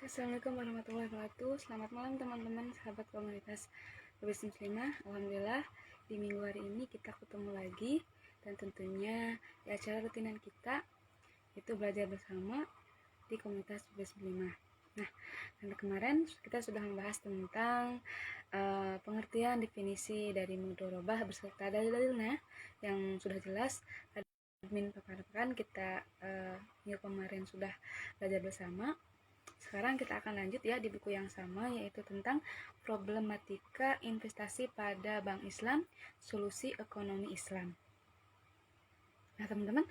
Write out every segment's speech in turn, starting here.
Assalamualaikum warahmatullahi wabarakatuh. Selamat malam teman-teman sahabat komunitas Lubis Muslimah. Alhamdulillah di minggu hari ini kita ketemu lagi, dan tentunya di acara rutinan kita itu belajar bersama di komunitas Lubis Muslimah. Nah, karena kemarin kita sudah membahas tentang pengertian definisi dari mudorobah beserta dalil-dalilnya yang sudah jelas. Admin paparan kita minggu kemarin sudah belajar bersama. Sekarang kita akan lanjut ya di buku yang sama, yaitu tentang problematika investasi pada Bank Islam, solusi ekonomi Islam. Nah teman-teman,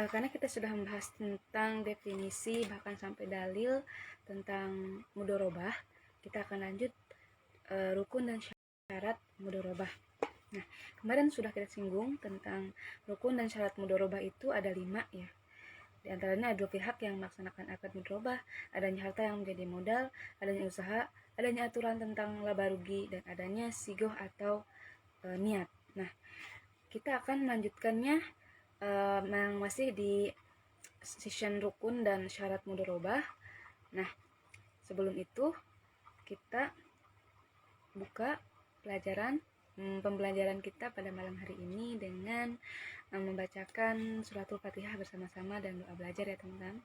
karena kita sudah membahas tentang definisi bahkan sampai dalil tentang mudorobah, kita akan lanjut rukun dan syarat mudorobah. Nah, kemarin sudah kita singgung tentang rukun dan syarat mudorobah itu ada 5 ya. Di antaranya ada 2 pihak yang melaksanakan akad mudorobah, adanya harta yang menjadi modal, adanya usaha, adanya aturan tentang laba rugi, dan adanya sigoh atau niat. Nah, kita akan melanjutkannya yang masih di session rukun dan syarat mudorobah. Nah, sebelum itu kita buka pembelajaran kita pada malam hari ini dengan membacakan suratul Fatihah bersama-sama dan doa belajar ya teman-teman.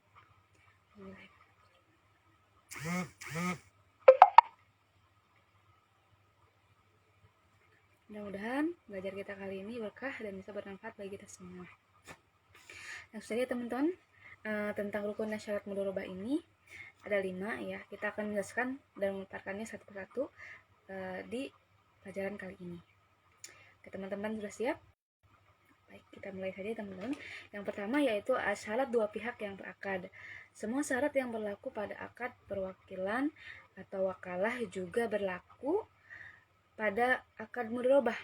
Mudah-mudahan belajar kita kali ini berkah dan bisa bermanfaat bagi kita semua. Langsung saja teman-teman, tentang rukun dan syarat mudorobah ini ada 5 ya. Kita akan menjelaskan dan memaparkannya satu persatu di pelajaran kali ini. Oke, teman-teman sudah siap? Baik, kita mulai saja teman-teman. Yang pertama yaitu syarat 2 pihak yang berakad. Semua syarat yang berlaku pada akad perwakilan atau wakalah juga berlaku pada akad mudorobah.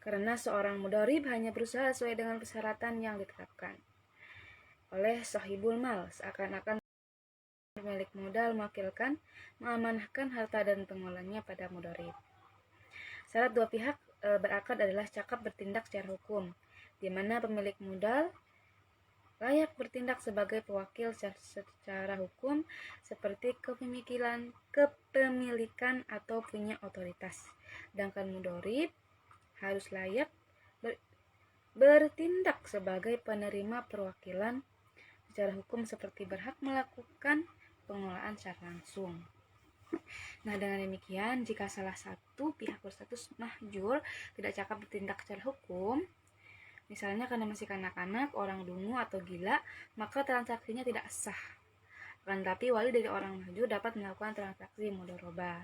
Karena seorang mudorib hanya berusaha sesuai dengan persyaratan yang ditetapkan oleh sahibul mal, seakan-akan pemilik modal mewakilkan, mengamanahkan harta dan pengolahnya pada mudorib. Syarat 2 pihak berakad adalah cakap bertindak secara hukum, di mana pemilik modal layak bertindak sebagai pewakil secara hukum seperti kepemilikan atau punya otoritas. Sedangkan mudorib harus layak bertindak sebagai penerima perwakilan secara hukum seperti berhak melakukan pengelolaan secara langsung. Nah, dengan demikian, jika salah satu pihak berstatus mahjur tidak cakap bertindak secara hukum, misalnya karena masih kanak-kanak, orang dungu, atau gila, maka transaksinya tidak sah. Akan tetapi wali dari orang mahjur dapat melakukan transaksi mudorobah.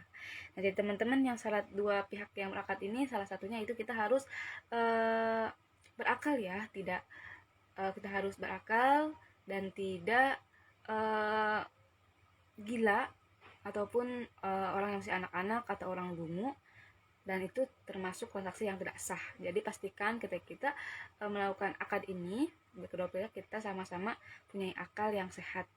Nah, jadi teman-teman, yang syarat 2 pihak yang berakad ini salah satunya itu kita harus berakal ya, tidak kita harus berakal dan tidak gila ataupun orang yang masih anak-anak atau orang dungu, dan itu termasuk transaksi yang tidak sah. Jadi pastikan ketika kita melakukan akad ini, kedua pihak kita sama-sama punya akal yang sehat.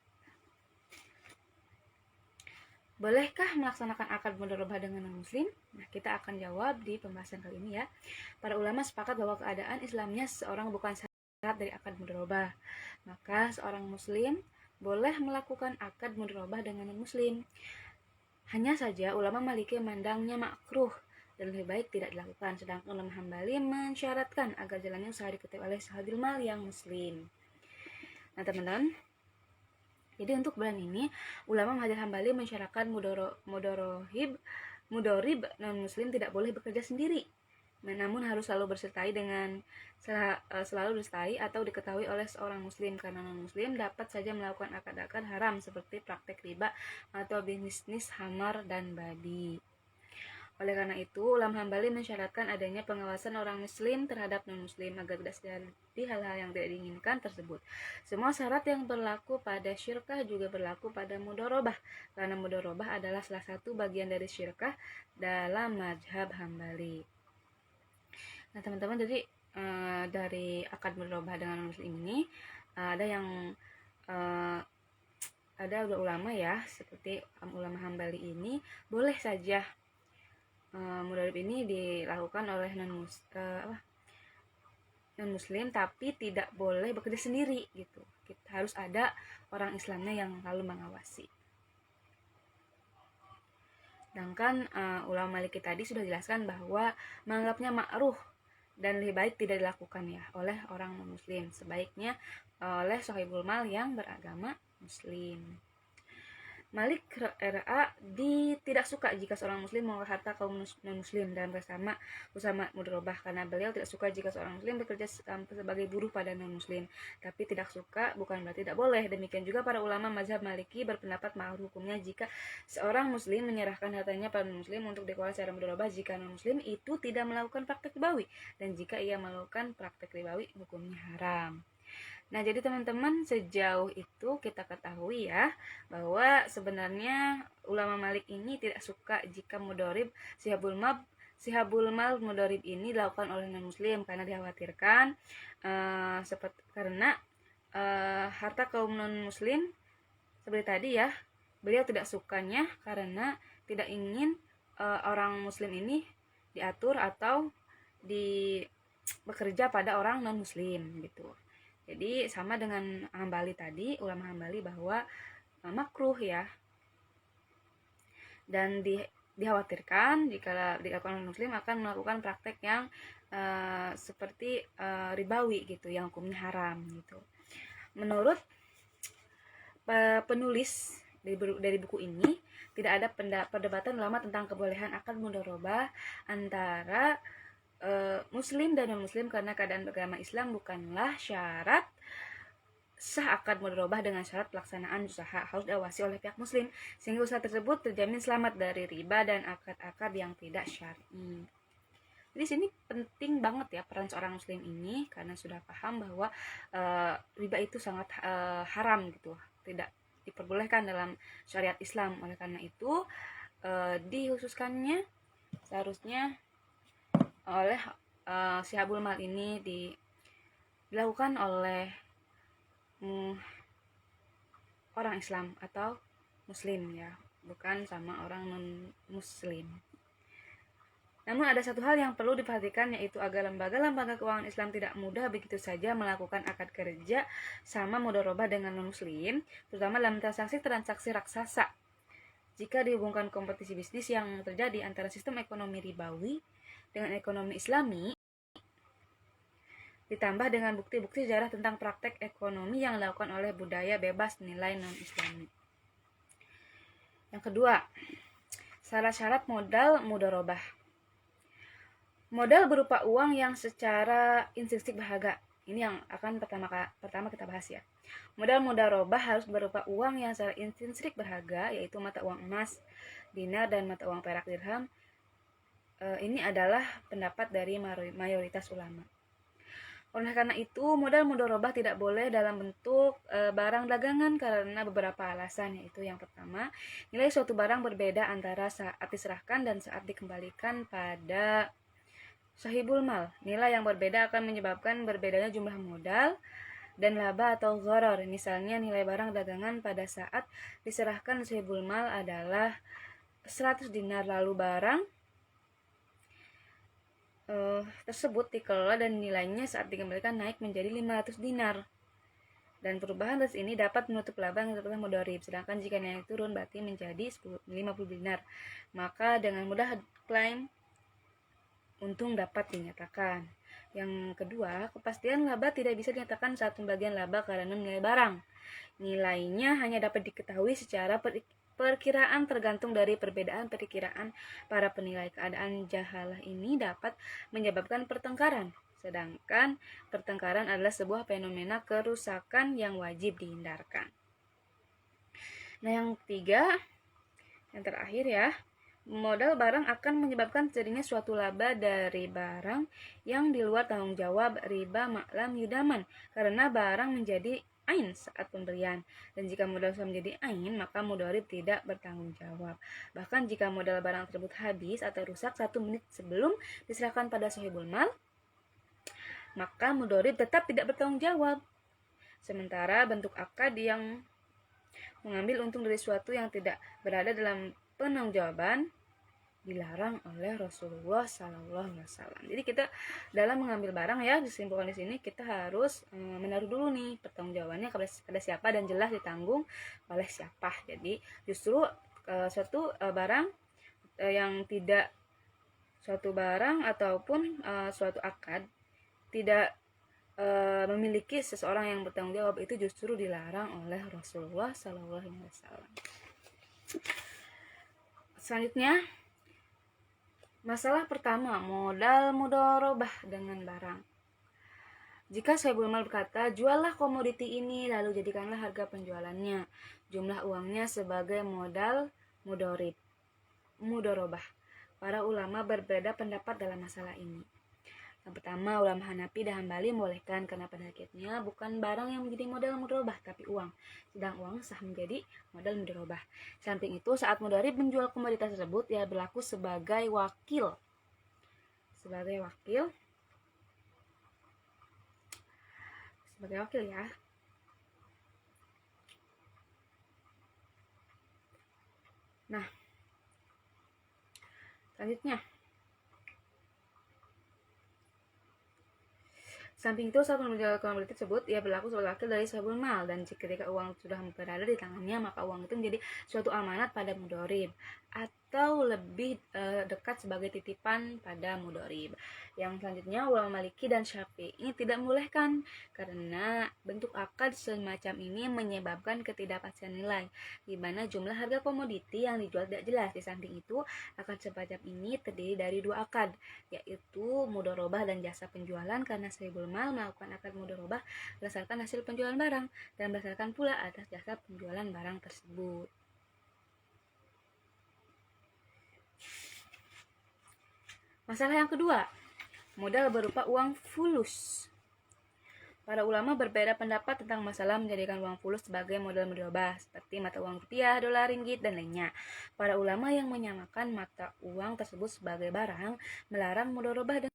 Bolehkah melaksanakan akad mudorobah dengan non-muslim? Nah, kita akan jawab di pembahasan kali ini ya. Para ulama sepakat bahwa keadaan Islamnya seorang bukan syarat dari akad mudorobah. Maka seorang muslim boleh melakukan akad mudorobah dengan non-muslim. Hanya saja ulama Maliki memandangnya makruh dan lebih baik tidak dilakukan, sedangkan ulama Hambali mensyaratkan agar jalannya usaha diketahui oleh sahabil mal yang muslim. Nah teman-teman, jadi untuk bulan ini ulama Mazhab Hambali mensyaratkan mudorib non muslim tidak boleh bekerja sendiri, namun harus selalu bersertai atau diketahui oleh seorang muslim, karena non muslim dapat saja melakukan akad-akad haram seperti praktek riba atau bisnis hamar dan babi. Oleh karena itu, ulama Hambali mensyaratkan adanya pengawasan orang muslim terhadap non-muslim agar tidak terjadi hal-hal yang tidak diinginkan tersebut. Semua syarat yang berlaku pada syirkah juga berlaku pada mudorobah, karena mudorobah adalah salah satu bagian dari syirkah dalam mazhab Hambali. Nah teman-teman, jadi dari akad mudorobah dengan non-muslim ini ada yang ada ulama ya, seperti ulama Hambali ini boleh saja mudorib ini dilakukan oleh non muslim tapi tidak boleh bekerja sendiri gitu. Kita harus ada orang Islamnya yang lalu mengawasi. Sedangkan ulama Maliki tadi sudah jelaskan bahwa menganggapnya makruh dan lebih baik tidak dilakukan ya oleh orang non muslim, sebaiknya oleh sahibul mal yang beragama muslim. Malik RA tidak suka jika seorang muslim mengolah harta kaum non-muslim dalam bersama Usama mudharabah, karena beliau tidak suka jika seorang muslim bekerja sebagai buruh pada non-muslim. Tapi tidak suka bukan berarti tidak boleh. Demikian juga para ulama mazhab Maliki berpendapat makruh hukumnya jika seorang muslim menyerahkan hartanya pada non-muslim untuk diolah secara mudharabah jika non-muslim itu tidak melakukan praktek ribawi, dan jika ia melakukan praktek ribawi hukumnya haram. Nah, jadi teman-teman, sejauh itu kita ketahui ya bahwa sebenarnya ulama Malik ini tidak suka jika mudharib sihabul mal mudharib ini dilakukan oleh non muslim, karena dikhawatirkan karena harta kaum non muslim seperti tadi ya, beliau tidak sukanya karena tidak ingin orang muslim ini diatur atau bekerja pada orang non muslim gitu. Jadi sama dengan Hambali tadi, ulama Hambali bahwa makruh ya, dan dikhawatirkan jika dilakukan muslim akan melakukan praktek yang seperti ribawi gitu, yang hukumnya haram gitu. Menurut penulis dari buku ini, tidak ada perdebatan ulama tentang kebolehan akad mudharabah antara muslim dan non muslim, karena keadaan beragama Islam bukanlah syarat sah akad mudharabah dengan syarat pelaksanaan usaha harus diawasi oleh pihak muslim, sehingga usaha tersebut terjamin selamat dari riba dan akad-akad yang tidak syar'i. Jadi sini penting banget ya peran seorang muslim ini, karena sudah paham bahwa riba itu sangat haram gitu, tidak diperbolehkan dalam syariat Islam. Oleh karena itu dihususkannya seharusnya oleh sihabul mal ini dilakukan oleh orang Islam atau muslim ya, bukan sama orang non muslim. Namun ada satu hal yang perlu diperhatikan, yaitu agar lembaga-lembaga keuangan Islam tidak mudah begitu saja melakukan akad kerja sama mudharabah dengan non muslim, terutama dalam transaksi raksasa. Jika dihubungkan kompetisi bisnis yang terjadi antara sistem ekonomi ribawi dengan ekonomi Islami, ditambah dengan bukti-bukti sejarah tentang praktek ekonomi yang dilakukan oleh budaya bebas nilai non-Islami. Yang kedua, syarat-syarat modal mudharabah. Modal berupa uang yang secara intrinsik berharga. Ini yang akan pertama kita bahas ya. Modal mudharabah harus berupa uang yang secara intrinsik berharga, yaitu mata uang emas, dinar, dan mata uang perak dirham. Ini adalah pendapat dari mayoritas ulama. Oleh karena itu, modal mudharabah tidak boleh dalam bentuk barang dagangan karena beberapa alasan, yaitu yang pertama, nilai suatu barang berbeda antara saat diserahkan dan saat dikembalikan pada sahibul mal. Nilai yang berbeda akan menyebabkan berbedanya jumlah modal dan laba atau gharar. Misalnya nilai barang dagangan pada saat diserahkan sahibul mal adalah 100 dinar, lalu barang tersebut dikelola dan nilainya saat dikembalikan naik menjadi 500 dinar. Dan perubahan atas ini dapat menutup laba yang terdapat mudharib. Sedangkan jika nilai turun berarti menjadi 50 dinar, maka dengan mudah klaim untung dapat dinyatakan. Yang kedua, kepastian laba tidak bisa dinyatakan saat pembagian laba karena nilai barang. Nilainya hanya dapat diketahui secara perkiraan tergantung dari perbedaan perkiraan para penilai. Keadaan jahalah ini dapat menyebabkan pertengkaran, sedangkan pertengkaran adalah sebuah fenomena kerusakan yang wajib dihindarkan. Nah, yang ketiga, yang terakhir ya, modal barang akan menyebabkan terjadinya suatu laba dari barang yang di luar tanggung jawab riba ma'lam yudaman, karena barang menjadi ain saat pembelian, dan jika modal sudah menjadi ain maka mudharib tidak bertanggung jawab. Bahkan jika modal barang tersebut habis atau rusak 1 menit sebelum diserahkan pada sahibul mal, maka mudharib tetap tidak bertanggung jawab. Sementara bentuk akad yang mengambil untung dari suatu yang tidak berada dalam penanggung jawaban dilarang oleh Rasulullah Sallallahu Alaihi Wasallam. Jadi kita dalam mengambil barang ya, disimpulkan di sini kita harus menaruh dulu nih pertanggungjawabannya kepada siapa dan jelas ditanggung oleh siapa. Jadi justru suatu barang yang tidak suatu barang ataupun suatu akad tidak memiliki seseorang yang bertanggung jawab itu justru dilarang oleh Rasulullah Sallallahu Alaihi Wasallam. Selanjutnya, masalah pertama, modal mudharabah dengan barang. Jika Sohibul Mal berkata, juallah komoditi ini lalu jadikanlah harga penjualannya, jumlah uangnya sebagai modal mudharabah. Para ulama berbeda pendapat dalam masalah ini. Yang pertama, ulama Hanafi dan Hambali membolehkan karena pada hakikatnya bukan barang yang menjadi modal mudharabah tapi uang. Sedang uang sah menjadi modal mudharabah. Samping itu, saat mudharib menjual komoditas tersebut, ia berlaku sebagai wakil. Sebagai wakil ya. Nah, selanjutnya, samping itu, saat menjual komoditi tersebut, ia berlaku sebagai wakil dari Sohibul Mal, dan ketika uang sudah berada di tangannya, maka uang itu menjadi suatu amanat pada mudharib, atau lebih dekat sebagai titipan pada mudharib. Yang selanjutnya, ulama Maliki dan Syafi'i ini tidak membolehkan, karena bentuk akad semacam ini menyebabkan ketidakpastian nilai, di mana jumlah harga komoditi yang dijual tidak jelas. Di samping itu, akad semacam ini terdiri dari dua akad, yaitu mudharabah dan jasa penjualan, karena Sohibul Mal melakukan akad mudharabah berdasarkan hasil penjualan barang dan berdasarkan pula atas jasa penjualan barang tersebut. Masalah yang kedua, modal berupa uang fulus. Para ulama berbeda pendapat tentang masalah menjadikan uang fulus sebagai modal mudharabah, seperti mata uang rupiah, dolar, ringgit, dan lainnya. Para ulama yang menyamakan mata uang tersebut sebagai barang melarang mudharabah dengan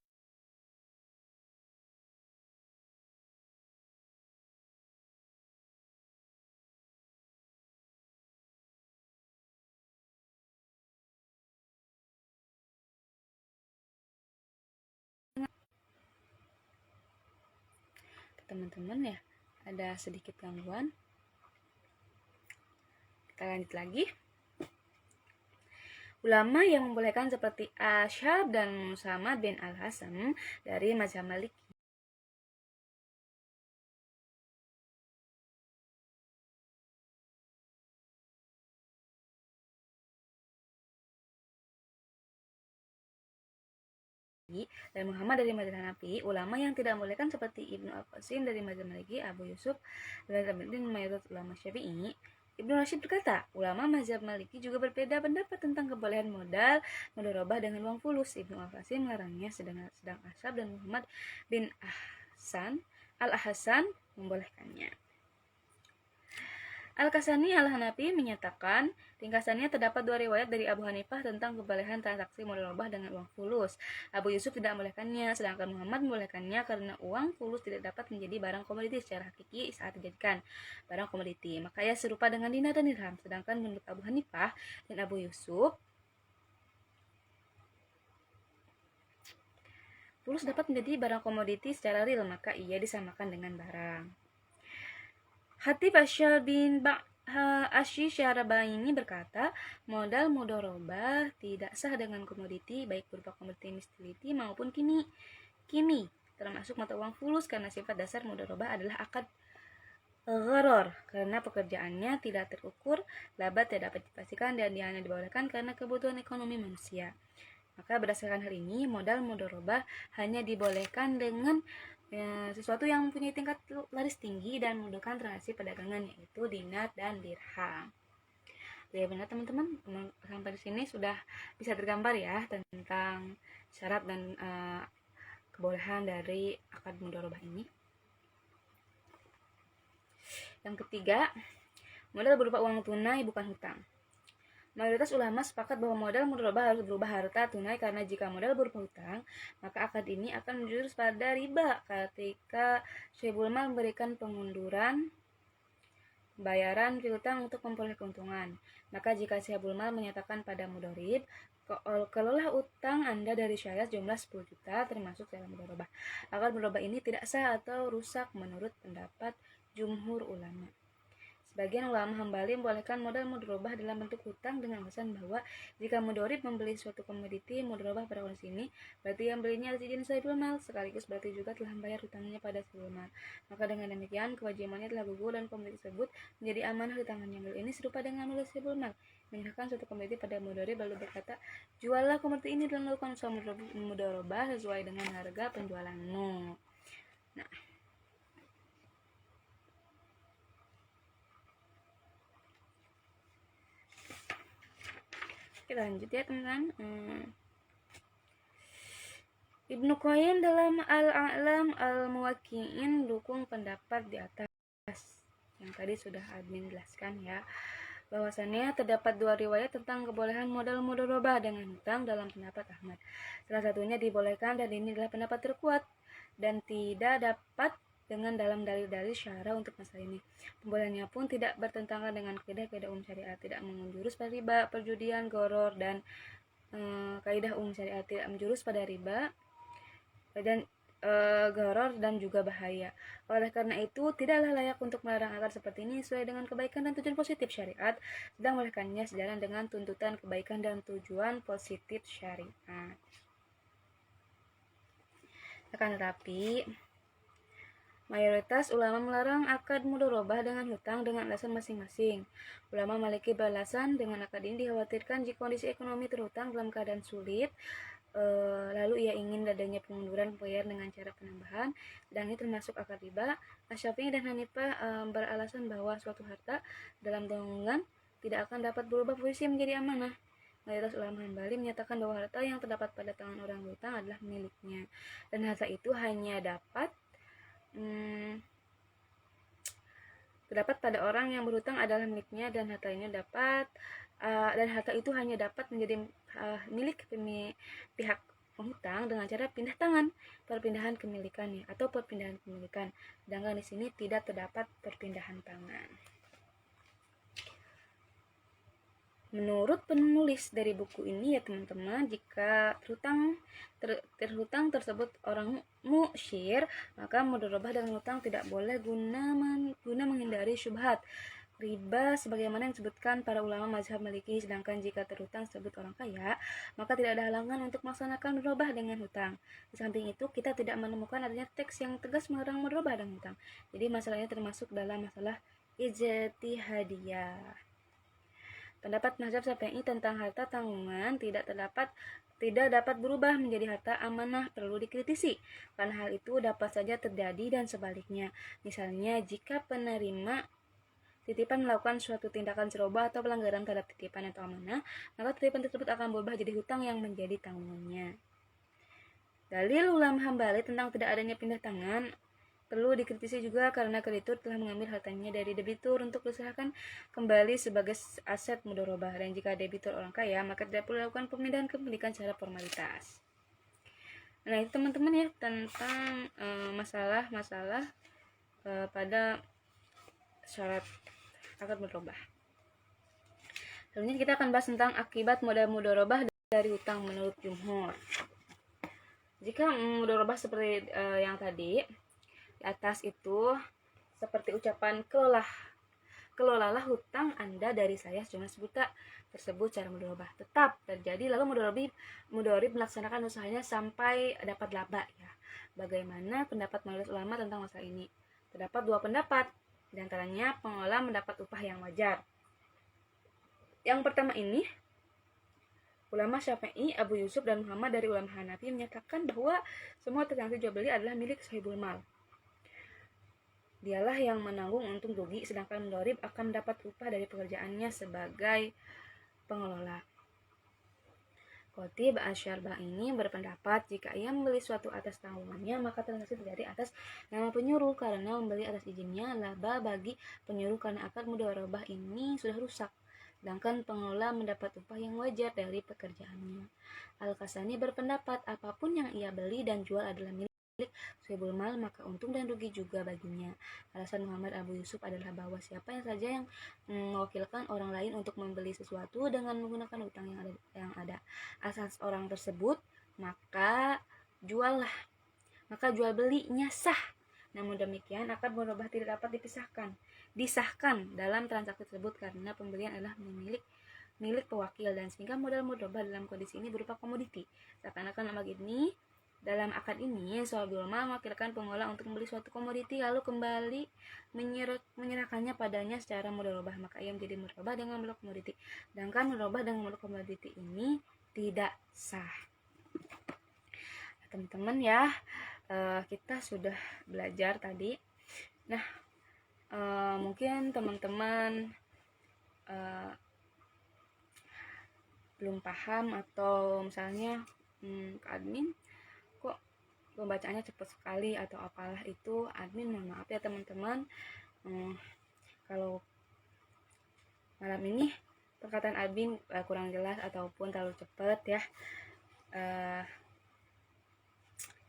teman-teman ya. Ada sedikit gangguan. Kita lanjut lagi. Ulama yang membolehkan seperti Asy'ab dan Muhammad bin Al-Hasan dari mazhab Maliki. Dan Muhammad dari mazhab Hanafi. Ulama yang tidak membolehkan seperti Ibnu Al-Qasim dari mazhab Maliki, Abu Yusuf dan mayoritas ulama Syafi'i. Ibnu Rashid berkata, ulama mazhab Maliki juga berbeda pendapat tentang kebolehan modal mudharabah dengan uang fulus. Ibnu Al-Qasim melarangnya, sedang Asy'ab dan Muhammad bin Al-Hasan membolehkannya. Al-Kasani Al-Hanafi menyatakan, ringkasannya terdapat dua riwayat dari Abu Hanifah tentang kebolehan transaksi mudharabah dengan uang fulus. Abu Yusuf tidak membolehkannya, sedangkan Muhammad membolehkannya karena uang fulus tidak dapat menjadi barang komoditi secara hakiki saat dijadikan barang komoditi. Maka ia serupa dengan dinar dan dirham. Sedangkan menurut Abu Hanifah dan Abu Yusuf, fulus dapat menjadi barang komoditi secara real, maka ia disamakan dengan barang. Hatib Asy'al bin Asy-Syarabaini berkata, modal mudharabah tidak sah dengan komoditi, baik berupa komoditi mistiliti maupun kimi, termasuk mata uang fulus, karena sifat dasar mudharabah adalah akad gharar, karena pekerjaannya tidak terukur, laba tidak dapat dipastikan, dan dia hanya dibolehkan karena kebutuhan ekonomi manusia. Maka berdasarkan hal ini, modal mudharabah hanya dibolehkan dengan sesuatu yang mempunyai tingkat laris tinggi dan memudahkan transaksi perdagangan, yaitu dinar dan dirham. Ya benar teman-teman, sampai di sini sudah bisa tergambar ya tentang syarat dan kebolehan dari akad mudharabah ini. Yang ketiga, modal berupa uang tunai bukan hutang. Mayoritas ulama sepakat bahwa modal mudharabah harus berubah harta tunai, karena jika modal berupa hutang, maka akad ini akan menjurus pada riba ketika Sohibul Mal memberikan pengunduran bayaran piutang untuk memperoleh keuntungan. Maka jika sahibul mal menyatakan pada mudorib, kelola utang Anda dari syariah jumlah 10 juta termasuk dalam mudorobah. Agar mudorobah ini tidak sah atau rusak menurut pendapat jumhur ulama. Sebagian ulama Hambali membolehkan modal mudorobah dalam bentuk hutang dengan alasan bahwa jika mudorib membeli suatu komoditi mudorobah pada kondisi ini, berarti yang belinya adalah izin sahibul mal, sekaligus berarti juga telah membayar hutangnya pada sahibul mal. Maka dengan demikian kewajibannya telah gugur dan komoditi tersebut menjadi amanah di tangan yang beli. Ini serupa dengan modal sahibul mal menyerahkan suatu komoditi pada mudorib lalu berkata, juallah komoditi ini dan lakukan usaha mudorobah sesuai dengan harga penjualanmu. Nah, kita lanjut ya teman-teman. Ibnu Qayyim dalam Al-A'lam Al-Muwaqqi'in dukung pendapat di atas yang tadi sudah admin jelaskan ya, bahwasannya terdapat dua riwayat tentang kebolehan modal mudorobah dengan hutang dalam pendapat Ahmad. Salah satunya dibolehkan dan ini adalah pendapat terkuat dan tidak dapat dengan dalam dalil-dalil syara untuk masalah ini. Pembolehannya pun tidak bertentangan dengan kaidah-kaidah umum syariat, tidak menjurus pada riba, perjudian, goror dan kaidah umum syariat, tidak menjurus pada riba dan goror dan juga bahaya. Oleh karena itu, tidaklah layak untuk melarang akad seperti ini sesuai dengan kebaikan dan tujuan positif syariat, sedang melahirkannya sejalan dengan tuntutan kebaikan dan tujuan positif syariat. Akan tetapi, mayoritas ulama melarang akad mudorobah dengan hutang dengan alasan masing-masing. Ulama Maliki beralasan dengan akad ini dikhawatirkan jika kondisi ekonomi terhutang dalam keadaan sulit, lalu ia ingin adanya pengunduran pembayaran dengan cara penambahan, dan ini termasuk akad riba. Asy-Syafi'i dan Hanifah beralasan bahwa suatu harta dalam tanggungan tidak akan dapat berubah posisi menjadi amanah. Mayoritas ulama Hambali menyatakan bahwa harta yang terdapat pada tangan orang berhutang adalah miliknya, dan harta itu hanya terdapat pada orang yang berhutang adalah miliknya, dan harta itu hanya dapat menjadi milik pihak penghutang dengan cara pindah tangan, perpindahan kepemilikannya atau perpindahan kepemilikan. Sedangkan di sini tidak terdapat perpindahan tangan. Menurut penulis dari buku ini ya teman-teman, jika terhutang tersebut orang musyir, maka mudorobah dengan hutang tidak boleh guna menghindari syubhat riba sebagaimana yang disebutkan para ulama mazhab Maliki. Sedangkan jika terhutang tersebut orang kaya, maka tidak ada halangan untuk melaksanakan mudorobah dengan hutang. Di samping itu, kita tidak menemukan adanya teks yang tegas melarang mudorobah dengan hutang. Jadi masalahnya termasuk dalam masalah ijtihadiyah. Pendapat mazhab Syafi'i tentang harta tanggungan tidak dapat berubah menjadi harta amanah perlu dikritisi, karena hal itu dapat saja terjadi dan sebaliknya. Misalnya, jika penerima titipan melakukan suatu tindakan ceroboh atau pelanggaran terhadap titipan atau amanah, maka titipan tersebut akan berubah jadi hutang yang menjadi tanggungannya. Dalil ulama Hambali tentang tidak adanya pindah tangan perlu dikritisi juga karena kreditur telah mengambil hartanya dari debitur untuk diserahkan kembali sebagai aset mudorobah, dan jika debitur orang kaya maka tidak perlu dilakukan pemindahan kepemilikan secara formalitas. Nah, itu teman-teman ya tentang masalah-masalah pada syarat akad mudorobah. Selanjutnya kita akan bahas tentang akibat modal mudorobah dari hutang menurut jumhur. Jika mudorobah seperti yang tadi di atas itu seperti ucapan kelolalah hutang Anda dari saya sejumlah sejuta tersebut cara mudorobah tetap terjadi, lalu mudorib melaksanakan usahanya sampai dapat laba ya. Bagaimana pendapat mayoritas ulama tentang masalah ini? Terdapat dua pendapat, di antaranya pengelola mendapat upah yang wajar. Yang pertama ini ulama Syafi'i, Abu Yusuf dan Muhammad dari ulama Hanafi menyatakan bahwa semua transaksi jual beli adalah milik sahibul mal. Dialah yang menanggung untung rugi, sedangkan mudorib akan mendapat upah dari pekerjaannya sebagai pengelola. Qotib Asy-Syarba ini berpendapat jika ia membeli suatu atas tanggungannya, maka transaksi terjadi atas nama penyuruh karena membeli atas izinnya, laba bagi penyuruh karena akad mudorobah ini sudah rusak. Sedangkan pengelola mendapat upah yang wajar dari pekerjaannya. Al-Kasani berpendapat apapun yang ia beli dan jual adalah milik Sohibul mal, maka untung dan rugi juga baginya. Alasan Muhammad Abu Yusuf adalah bahwa siapa yang saja yang mewakilkan orang lain untuk membeli sesuatu dengan menggunakan hutang yang ada asas orang tersebut, maka jual belinya sah. Namun demikian, akad murabah tidak dapat disahkan dalam transaksi tersebut karena pembelian adalah milik pewakil, dan sehingga modal murabah dalam kondisi ini berupa komoditi. Seakan-akan dalam akad ini, sohibul mal mewakilkan pengelola untuk membeli suatu komoditi lalu kembali menyerahkannya padanya secara murabah, maka ia menjadi murabah dengan modal komoditi. Sedangkan murabah dengan modal komoditi ini tidak sah. Teman-teman ya, kita sudah belajar tadi. Nah, mungkin teman-teman belum paham atau misalnya admin kok pembacaannya cepat sekali atau apalah itu, admin mohon maaf ya teman-teman. Kalau malam ini perkataan admin kurang jelas ataupun terlalu cepat ya,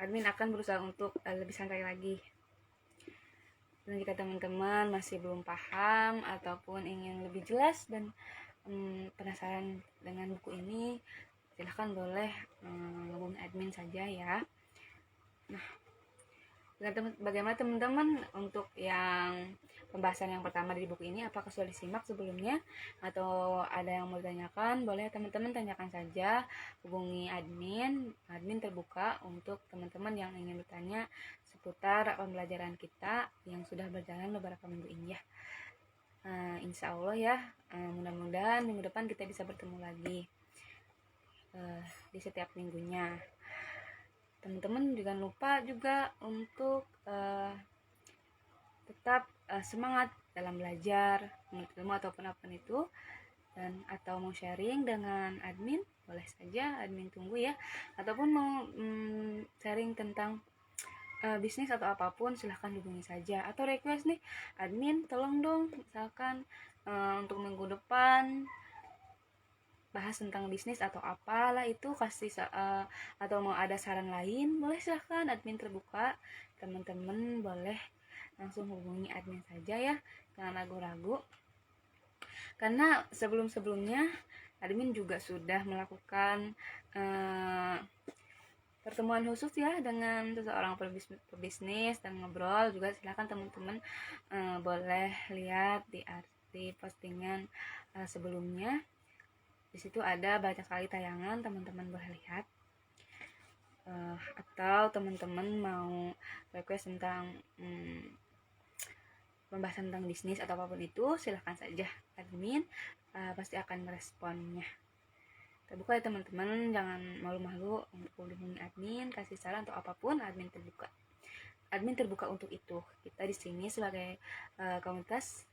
admin akan berusaha untuk lebih santai lagi. Dan jika teman-teman masih belum paham ataupun ingin lebih jelas dan penasaran dengan buku ini, silahkan boleh hubungi admin saja ya. Nah, bagaimana teman-teman untuk yang pembahasan yang pertama di buku ini? Apakah sudah disimak sebelumnya atau ada yang mau ditanyakan? Boleh teman-teman tanyakan saja, hubungi admin terbuka untuk teman-teman yang ingin bertanya seputar pembelajaran kita yang sudah berjalan beberapa minggu ini ya. Insya Allah ya, mudah-mudahan minggu depan kita bisa bertemu lagi di setiap minggunya. Teman-teman jangan lupa juga untuk tetap semangat dalam belajar, menuntut ilmu ataupun apapun itu, dan atau mau sharing dengan admin boleh saja, admin tunggu ya, ataupun mau sharing tentang bisnis atau apapun silahkan hubungi saja, atau request nih admin tolong dong misalkan untuk minggu depan bahas tentang bisnis atau apalah itu, kasih atau mau ada saran lain boleh silahkan, admin terbuka. Teman-teman boleh langsung hubungi admin saja ya, jangan ragu-ragu, karena sebelum-sebelumnya admin juga sudah melakukan pertemuan khusus ya dengan seseorang pebisnis dan ngobrol juga. Silahkan teman-teman boleh lihat di postingan sebelumnya. Di situ ada banyak sekali tayangan, teman-teman boleh lihat. Atau teman-teman mau request tentang pembahasan tentang bisnis atau apapun itu, silahkan saja, admin pasti akan meresponnya. Terbuka ya teman-teman, jangan malu-malu untuk hubungi admin, kasih saran atau apapun, admin terbuka. Admin terbuka untuk itu. Kita di sini sebagai komunitas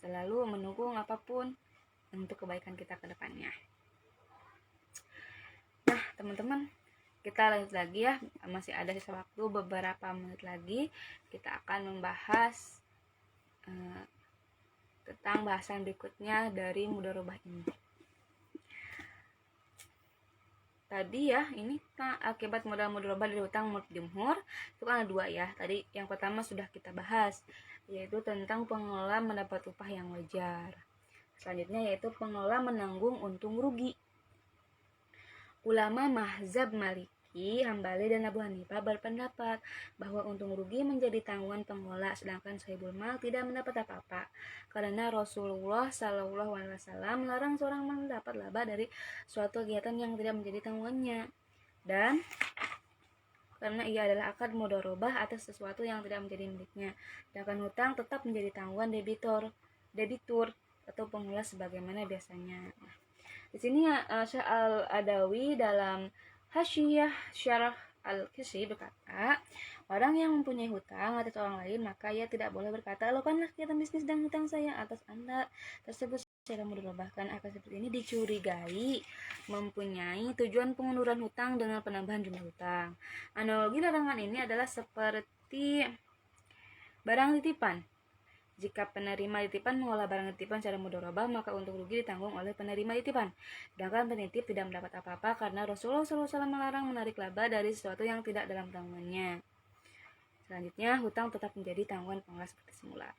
selalu mendukung apapun untuk kebaikan kita ke depannya. Nah, teman-teman, kita lanjut lagi ya. Masih ada sisa waktu beberapa menit lagi. Kita akan membahas tentang bahasan berikutnya dari mudharabah ini. Tadi ya, ini akibat modal mudharabah dari hutang menurut jumhur itu kan ada dua ya. Tadi yang pertama sudah kita bahas, yaitu tentang pengelola mendapat upah yang wajar. Selanjutnya yaitu pengelola menanggung untung rugi. Ulama mazhab Maliki, Hambali, dan Abu Hanifah berpendapat bahwa untung rugi menjadi tanggungan pengelola, sedangkan sohibul mal tidak mendapat apa-apa, karena Rasulullah SAW melarang seorang mendapat laba dari suatu kegiatan yang tidak menjadi tanggungannya, dan karena ia adalah akad mudharabah atas sesuatu yang tidak menjadi miliknya. Sedangkan hutang tetap menjadi tanggungan debitur atau pengelola sebagaimana biasanya. Nah, di sini Syekh Al-Adawi dalam Hasyiyah Syarah Al-Qisi berkata, orang yang mempunyai hutang atas orang lain, maka ia tidak boleh berkata, lakukanlah kegiatan bisnis dan hutang saya atas Anda tersebut secara mudharabah. Bahkan akad seperti ini dicurigai mempunyai tujuan pengunduran hutang dengan penambahan jumlah hutang. Analogi larangan ini adalah seperti barang titipan. Jika penerima titipan mengolah barang titipan secara mudharabah, maka untung rugi ditanggung oleh penerima titipan. Sedangkan penitip tidak mendapat apa-apa karena Rasulullah SAW melarang menarik laba dari sesuatu yang tidak dalam tanggungannya. Selanjutnya, hutang tetap menjadi tanggungan pengelola seperti semula.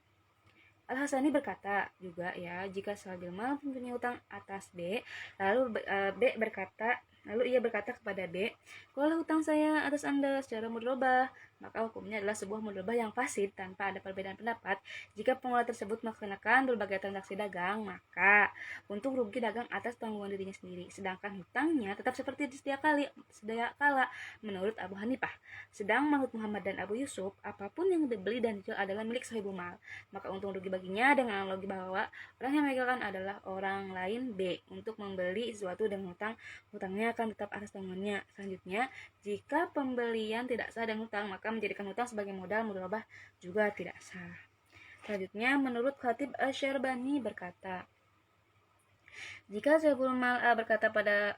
Al-Hasani berkata juga ya, jika seorang mempunyai hutang atas B, lalu ia berkata kepada B, kalau hutang saya atas Anda secara mudharabah, maka hukumnya adalah sebuah mudharabah yang fasid tanpa ada perbedaan pendapat. Jika pengelola tersebut melaksanakan berbagai transaksi dagang, maka untung rugi dagang atas tanggungan dirinya sendiri, sedangkan hutangnya tetap seperti sedia kala menurut Abu Hanifah. Sedang menurut Muhammad dan Abu Yusuf, apapun yang dibeli dan dijual adalah milik sahibul mal, maka untung rugi baginya dengan analogi bahwa orang yang memegang adalah orang lain B untuk membeli sesuatu dan hutangnya akan tetap atas tanggungannya. Selanjutnya, jika pembelian tidak sah dan hutang, maka menjadikan hutang sebagai modal mudharabah juga tidak sah. Selanjutnya, menurut Khatib Asy-Syarbani berkata, jika Saiful Mal A berkata pada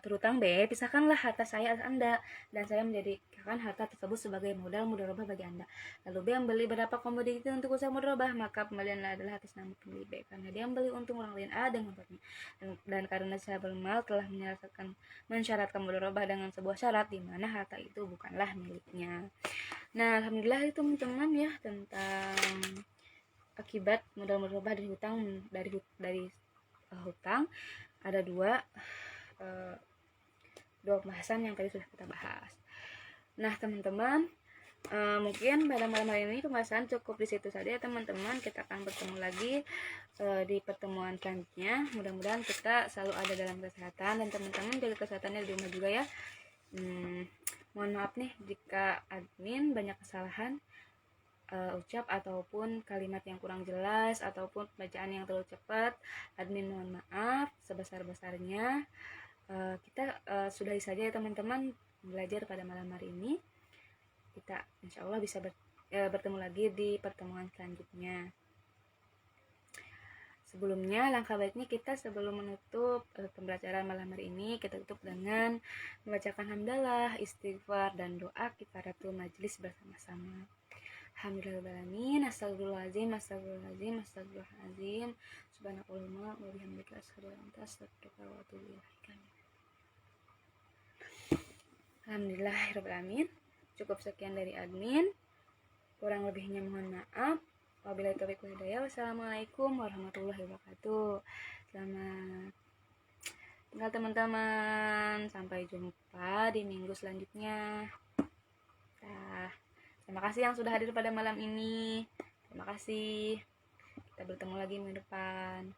terutang B, pisahkanlah harta saya atas Anda, dan saya menjadikan harta tersebut sebagai modal mudharabah bagi Anda. Lalu B membeli beberapa komoditi untuk usaha mudharabah, maka pembelian adalah atas nama pembeli B, karena dia membeli untung orang lain A dengan membuatnya. Dan karena Saiful Mal telah mensyaratkan mudharabah dengan sebuah syarat, di mana harta itu bukanlah miliknya. Nah, alhamdulillah itu teman-teman ya tentang akibat modal mudharabah dari hutang. Ada dua pembahasan yang tadi sudah kita bahas. Nah teman-teman, mungkin pada malam hari ini pembahasan cukup di situ saja ya teman-teman. Kita akan bertemu lagi di pertemuan selanjutnya. Mudah-mudahan kita selalu ada dalam kesehatan, dan teman-teman jaga kesehatannya di rumah juga ya. Mohon maaf nih jika admin banyak kesalahan ucap ataupun kalimat yang kurang jelas ataupun bacaan yang terlalu cepat. Admin mohon maaf sebesar-besarnya. Kita sudahi saja ya teman-teman belajar pada malam hari ini. Kita insya Allah bisa bertemu lagi di pertemuan selanjutnya. Sebelumnya, langkah baiknya kita sebelum menutup pembelajaran malam hari ini, kita tutup dengan membacakan hamdalah, istighfar, dan doa kifaratul majelis bersama-sama. Alhamdulillahirrahmanirrahim. Astagfirullahaladzim, astagfirullahaladzim, astagfirullahaladzim. Subhanakallahumma wa bihamdika asyhadu an la ilaha illa anta astaghfiruka wa atubu ilaik. Alhamdulillahirrahmanirrahim. Cukup sekian dari admin. Kurang lebihnya mohon maaf. Wabillahi taufiq wal hidayah. Wassalamualaikum warahmatullahi wabarakatuh. Selamat tinggal teman-teman. Sampai jumpa di minggu selanjutnya. Terima kasih yang sudah hadir pada malam ini. Terima kasih. Kita bertemu lagi minggu depan.